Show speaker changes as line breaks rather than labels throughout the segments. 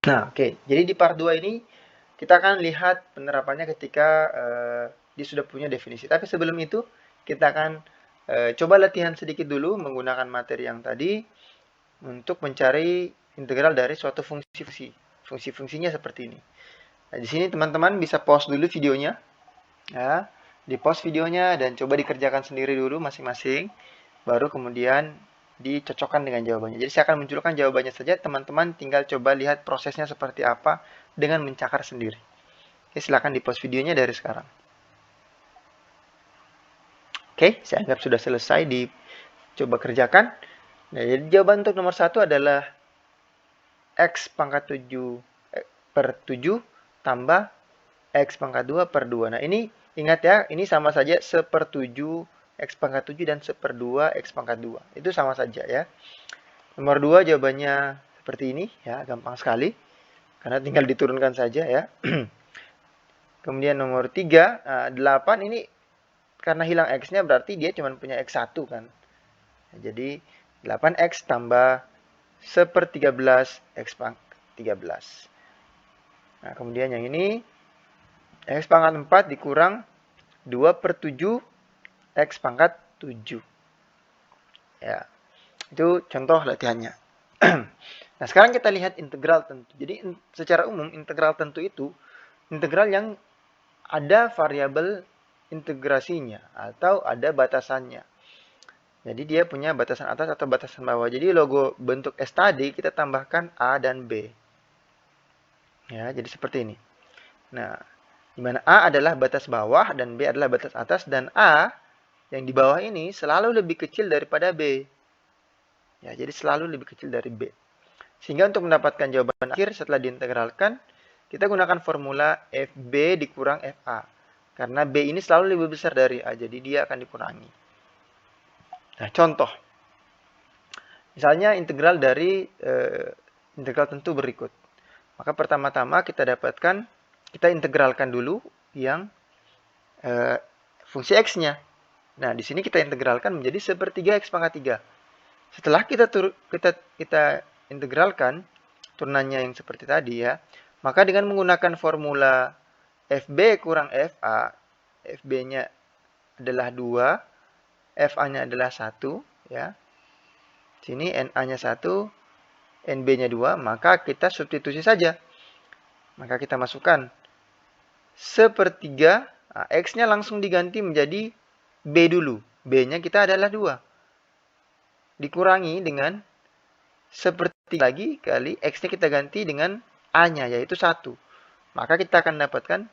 Nah, oke. Jadi di part 2 ini kita akan lihat penerapannya ketika dia sudah punya definisi. Tapi sebelum itu kita akan coba latihan sedikit dulu menggunakan materi yang tadi untuk mencari integral dari suatu fungsi-fungsi. Fungsi-fungsinya seperti ini. Nah, di sini teman-teman bisa pause dulu videonya, ya. Di pause videonya dan coba dikerjakan sendiri dulu masing-masing, baru kemudian dicocokkan dengan jawabannya. Jadi saya akan munculkan jawabannya saja, teman-teman tinggal coba lihat prosesnya seperti apa dengan mencakar sendiri. Oke, silakan di pause videonya dari sekarang. Oke, saya anggap sudah selesai, dicoba kerjakan. Nah, jadi jawaban untuk nomor 1 adalah X pangkat 7 per 7 tambah X pangkat 2 per 2. Nah, ini ingat ya, ini sama saja 1/7 X pangkat 7 dan 1/2 X pangkat 2. Itu sama saja ya. Nomor 2 jawabannya seperti ini ya, gampang sekali. Karena tinggal diturunkan saja ya. Kemudian nomor 3, 8 ini karena hilang X-nya berarti dia cuma punya X1 kan. Jadi 8X tambah 1/13 X pangkat 13. Nah, kemudian yang ini X pangkat 4 dikurang 2/7 X pangkat 7. Ya, itu contoh latihannya. Nah, sekarang kita lihat integral tentu. Jadi, secara umum integral tentu itu integral yang ada variabel integrasinya atau ada batasannya. Jadi, dia punya batasan atas atau batasan bawah. Jadi, logo bentuk S tadi kita tambahkan A dan B. Ya, jadi seperti ini. Nah, di mana A adalah batas bawah dan B adalah batas atas, dan A yang di bawah ini selalu lebih kecil daripada B. Ya, jadi selalu lebih kecil dari B. Sehingga untuk mendapatkan jawaban akhir setelah diintegralkan, kita gunakan formula FB dikurang FA. Karena B ini selalu lebih besar dari A, jadi dia akan dikurangi. Nah, contoh. Misalnya integral dari integral tentu berikut. Maka pertama-tama kita integralkan dulu yang fungsi X-nya. Nah, di sini kita integralkan menjadi 1/3 X pangkat 3. Setelah kita integralkan turunannya yang seperti tadi ya, maka dengan menggunakan formula FB kurang FA, FB-nya adalah 2, FA-nya adalah 1, ya. Sini NA-nya 1, NB-nya 2, maka kita substitusi saja. Maka kita masukkan 1/3, nah, X-nya langsung diganti menjadi B dulu. B-nya kita adalah 2. Dikurangi dengan 1/3 lagi kali X-nya kita ganti dengan A-nya, yaitu 1. Maka kita akan dapatkan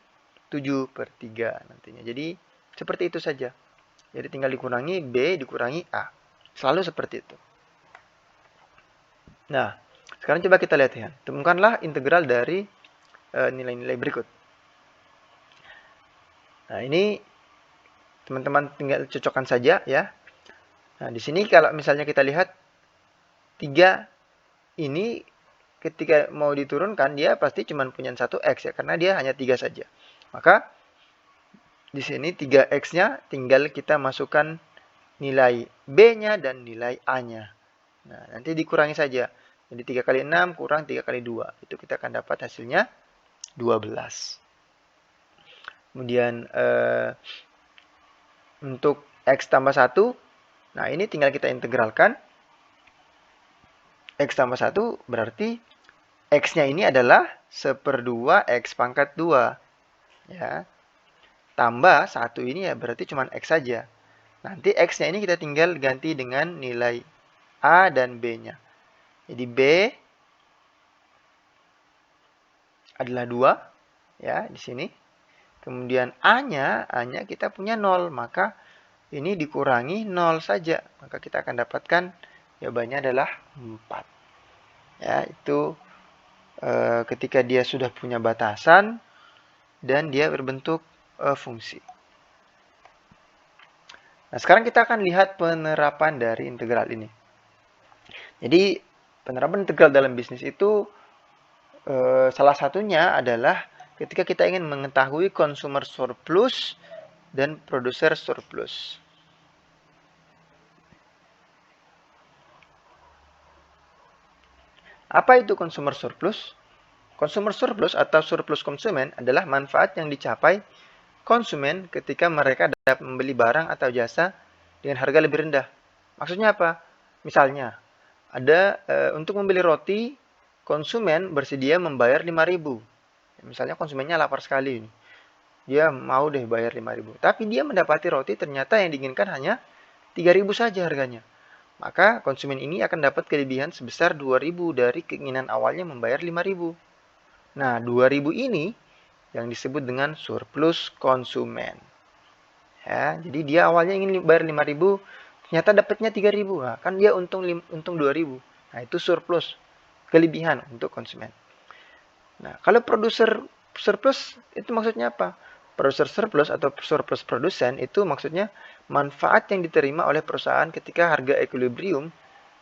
7/3 nantinya. Jadi, seperti itu saja. Jadi, tinggal dikurangi B, dikurangi A. Selalu seperti itu. Nah, sekarang coba kita lihat ya. Temukanlah integral dari nilai-nilai berikut. Nah, ini teman-teman tinggal cocokkan saja ya. Nah, di sini kalau misalnya kita lihat 3 ini ketika mau diturunkan dia pasti cuma punya 1 X ya, karena dia hanya 3 saja. Maka di sini 3X-nya tinggal kita masukkan nilai B-nya dan nilai A-nya. Nah, nanti dikurangi saja. Jadi 3 kali 6 kurang 3 kali 2. Itu kita akan dapat hasilnya 12. Kemudian untuk X tambah 1, nah ini tinggal kita integralkan. X tambah 1 berarti X-nya ini adalah 1/2 X pangkat 2. Ya. Tambah 1 ini ya berarti cuma X saja. Nanti X-nya ini kita tinggal ganti dengan nilai A dan B-nya. Jadi B adalah 2 ya di sini. Kemudian A-nya kita punya 0, maka ini dikurangi 0 saja. Maka kita akan dapatkan jawabannya adalah 4. Ya, itu ketika dia sudah punya batasan dan dia berbentuk fungsi. Nah, sekarang kita akan lihat penerapan dari integral ini. Jadi, penerapan integral dalam bisnis itu salah satunya adalah ketika kita ingin mengetahui consumer surplus dan producer surplus. Apa itu consumer surplus? Consumer surplus atau surplus konsumen adalah manfaat yang dicapai konsumen ketika mereka dapat membeli barang atau jasa dengan harga lebih rendah. Maksudnya apa? Misalnya, untuk membeli roti, konsumen bersedia membayar 5.000. Misalnya konsumennya lapar sekali. Dia mau deh bayar 5.000. Tapi dia mendapati roti ternyata yang diinginkan hanya 3.000 saja harganya. Maka konsumen ini akan dapat kelebihan sebesar 2.000 dari keinginan awalnya membayar 5.000. Nah, 2.000 ini yang disebut dengan surplus konsumen. Ya, jadi dia awalnya ingin bayar 5.000, ternyata dapatnya 3.000. Nah, kan dia untung 2.000. Nah, itu surplus, kelebihan untuk konsumen. Nah, kalau produser surplus itu maksudnya apa? Produser surplus atau surplus produsen itu maksudnya manfaat yang diterima oleh perusahaan ketika harga equilibrium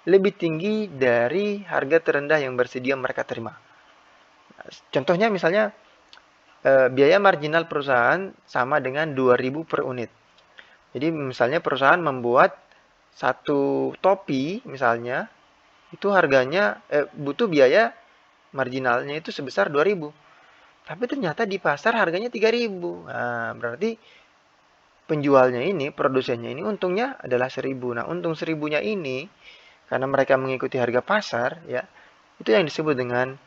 lebih tinggi dari harga terendah yang bersedia mereka terima. Contohnya misalnya biaya marginal perusahaan sama dengan 2.000 per unit. Jadi misalnya perusahaan membuat satu topi misalnya, itu harganya butuh biaya marginalnya itu sebesar 2.000. Tapi ternyata di pasar harganya 3.000. Nah, berarti penjualnya ini, produsennya ini untungnya adalah 1.000. Nah, untung 1.000-nya ini karena mereka mengikuti harga pasar ya, itu yang disebut dengan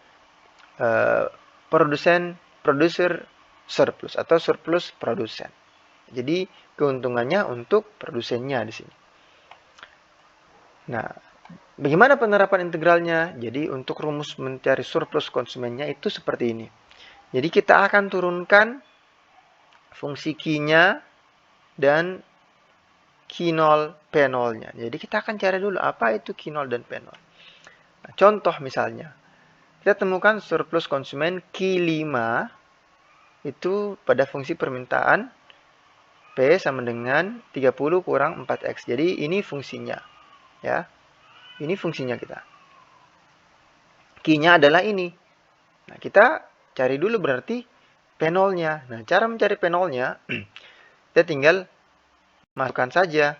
uh, producer surplus atau surplus produsen. Jadi keuntungannya untuk produsennya di sini. Nah, bagaimana penerapan integralnya? Jadi untuk rumus mencari surplus konsumennya itu seperti ini. Jadi kita akan turunkan fungsi Q-nya dan Q0 P0-nya. Jadi kita akan cari dulu apa itu Q0 dan P0. Nah, contoh misalnya, kita temukan surplus konsumen Q5 itu pada fungsi permintaan P sama dengan 30 kurang 4X. Jadi ini fungsinya. Ya, ini fungsinya kita. Q-nya adalah ini. Nah, kita cari dulu berarti P0-nya. Nah, cara mencari P0-nya, kita tinggal masukkan saja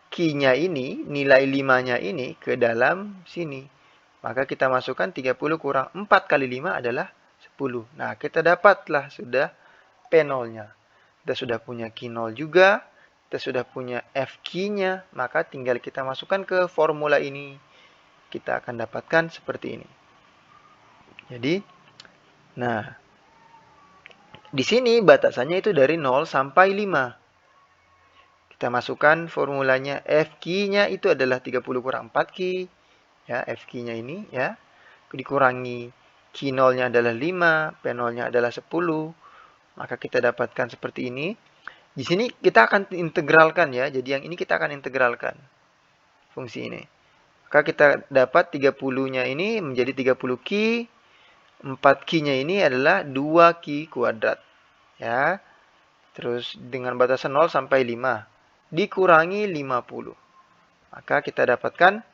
Q-nya ini, nilai 5-nya ini ke dalam sini. Maka kita masukkan 30 kurang 4 kali 5 adalah 10. Nah, kita dapatlah sudah P0-nya. Kita sudah punya Q0 juga. Kita sudah punya FQ-nya. Maka tinggal kita masukkan ke formula ini. Kita akan dapatkan seperti ini. Jadi, nah, di sini batasannya itu dari 0 sampai 5. Kita masukkan formulanya. FQ-nya itu adalah 30 kurang 4Q. Ya, FQ-nya ini ya. Dikurangi Q0-nya adalah 5, P0-nya adalah 10. Maka kita dapatkan seperti ini. Di sini kita akan integralkan ya. Jadi yang ini kita akan integralkan fungsi ini. Maka kita dapat 30-nya ini menjadi 30Q. 4Q-nya ini adalah 2Q kuadrat. Ya. Terus dengan batasan 0 sampai 5. Dikurangi 50. Maka kita dapatkan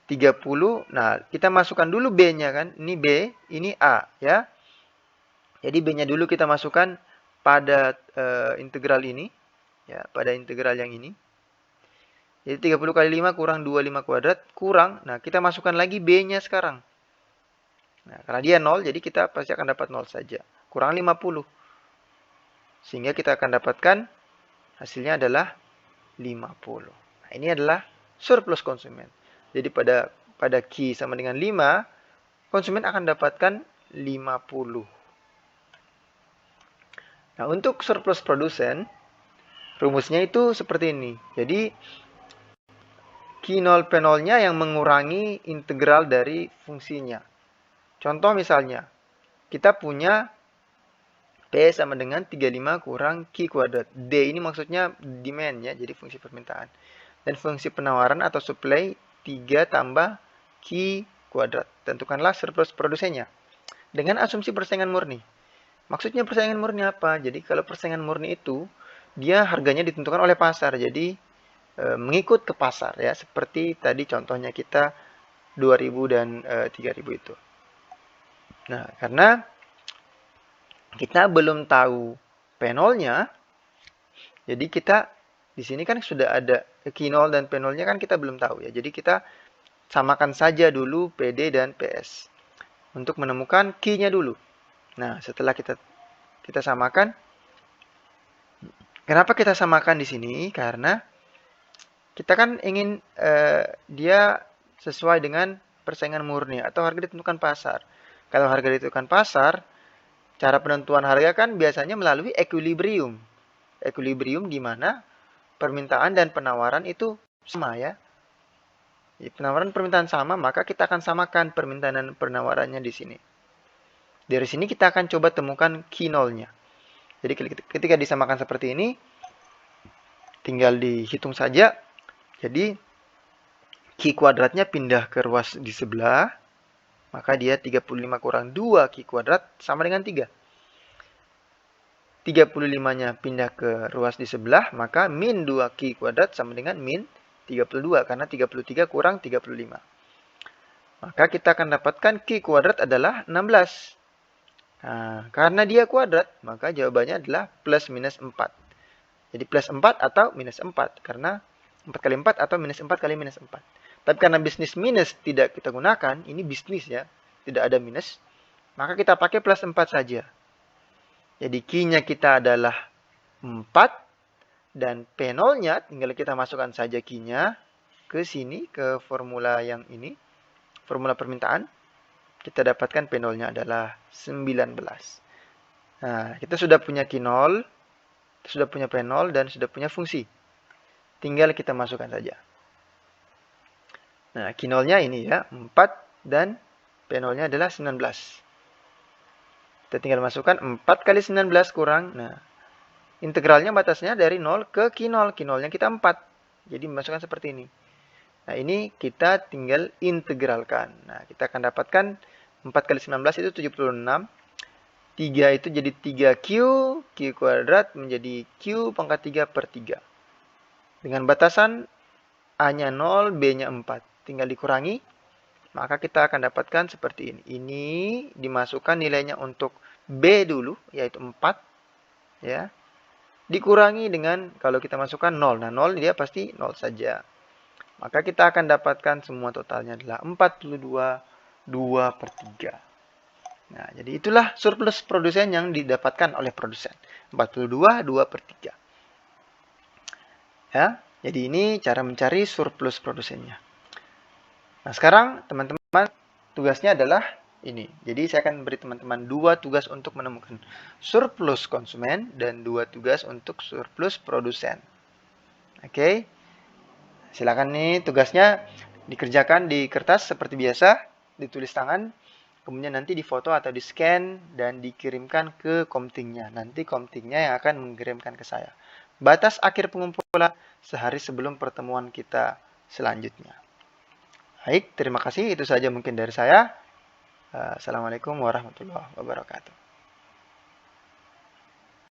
30. Nah, kita masukkan dulu B-nya kan. Ini B, ini A ya. Jadi B-nya dulu kita masukkan pada integral ini. Ya, pada integral yang ini. Jadi 30 kali 5 kurang 25 kuadrat kurang. Nah, kita masukkan lagi B-nya sekarang. Nah, karena dia 0, jadi kita pasti akan dapat 0 saja. Kurang 50. Sehingga kita akan dapatkan hasilnya adalah 50. Nah, ini adalah surplus konsumen. Jadi pada Q sama dengan 5, konsumen akan dapatkan 50. Nah, untuk surplus produsen, rumusnya itu seperti ini. Jadi, Q0 P0-nya yang mengurangi integral dari fungsinya. Contoh misalnya, kita punya P sama dengan 35 kurang Q kuadrat. D ini maksudnya demand ya, jadi fungsi permintaan. Dan fungsi penawaran atau supply 3 tambah Q kuadrat. Tentukanlah surplus produsennya. Dengan asumsi persaingan murni. Maksudnya persaingan murni apa? Jadi kalau persaingan murni itu, dia harganya ditentukan oleh pasar. Jadi mengikut ke pasar ya. Seperti tadi contohnya kita 2.000 dan 3.000 itu. Nah, karena kita belum tahu P0-nya, jadi kita di sini kan sudah ada Q0 dan P0-nya kan kita belum tahu ya. Jadi kita samakan saja dulu PD dan PS. untuk menemukan key-nya dulu. Nah, setelah kita samakan, kenapa kita samakan di sini? Karena kita kan ingin dia sesuai dengan persaingan murni atau harga ditentukan pasar. Kalau harga ditentukan pasar, cara penentuan harga kan biasanya melalui equilibrium. Equilibrium di mana permintaan dan penawaran itu sama ya. Jadi penawaran permintaan sama, maka kita akan samakan permintaan dan penawarannya di sini. Dari sini kita akan coba temukan key nolnya. Jadi ketika disamakan seperti ini, tinggal dihitung saja. Jadi key kuadratnya pindah ke ruas di sebelah, maka dia 35 kurang 2 key kuadrat sama dengan 3. 35-nya pindah ke ruas di sebelah, maka min 2 key kuadrat sama dengan min 32, karena 33 kurang 35. Maka kita akan dapatkan key kuadrat adalah 16. Nah, karena dia kuadrat, maka jawabannya adalah plus minus 4. Jadi plus 4 atau minus 4, karena 4 kali 4 atau minus 4 kali minus 4. Tapi karena bisnis minus tidak kita gunakan, ini bisnis ya, tidak ada minus, maka kita pakai plus 4 saja. Jadi key-nya kita adalah 4, dan P0-nya tinggal kita masukkan saja key-nya ke sini, ke formula yang ini, formula permintaan. Kita dapatkan P0-nya adalah 19. Nah, kita sudah punya key 0, sudah punya P0, dan sudah punya fungsi. Tinggal kita masukkan saja. Nah, key 0-nya ini ya, 4, dan P0-nya adalah 19. Kita tinggal masukkan 4 kali 19 kurang, nah, integralnya batasnya dari 0 ke key 0. Key 0-nya kita 4. Jadi masukkan seperti ini. Nah, ini kita tinggal integralkan. Nah, kita akan dapatkan 4 kali 19 itu 76. 3 itu jadi 3Q. Q kuadrat menjadi Q pangkat 3 per 3. Dengan batasan A-nya 0, B-nya 4. Tinggal dikurangi. Maka kita akan dapatkan seperti ini. Ini dimasukkan nilainya untuk B dulu, yaitu 4. Ya. Dikurangi dengan, kalau kita masukkan 0. Nah, 0 dia pasti 0 saja. Maka kita akan dapatkan semua totalnya adalah 42, 2 per 3. Nah, jadi itulah surplus produsen yang didapatkan oleh produsen. 42, 2 per 3. Ya, jadi ini cara mencari surplus produsennya. Nah, sekarang teman-teman tugasnya adalah ini. Jadi saya akan beri teman-teman 2 tugas untuk menemukan surplus konsumen dan 2 tugas untuk surplus produsen. Oke. Silakan nih tugasnya dikerjakan di kertas seperti biasa, ditulis tangan, kemudian nanti difoto atau di-scan dan dikirimkan ke komtingnya. Nanti komtingnya yang akan mengirimkan ke saya. Batas akhir pengumpulan sehari sebelum pertemuan kita selanjutnya. Baik, terima kasih. Itu saja mungkin dari saya. Assalamualaikum warahmatullahi wabarakatuh.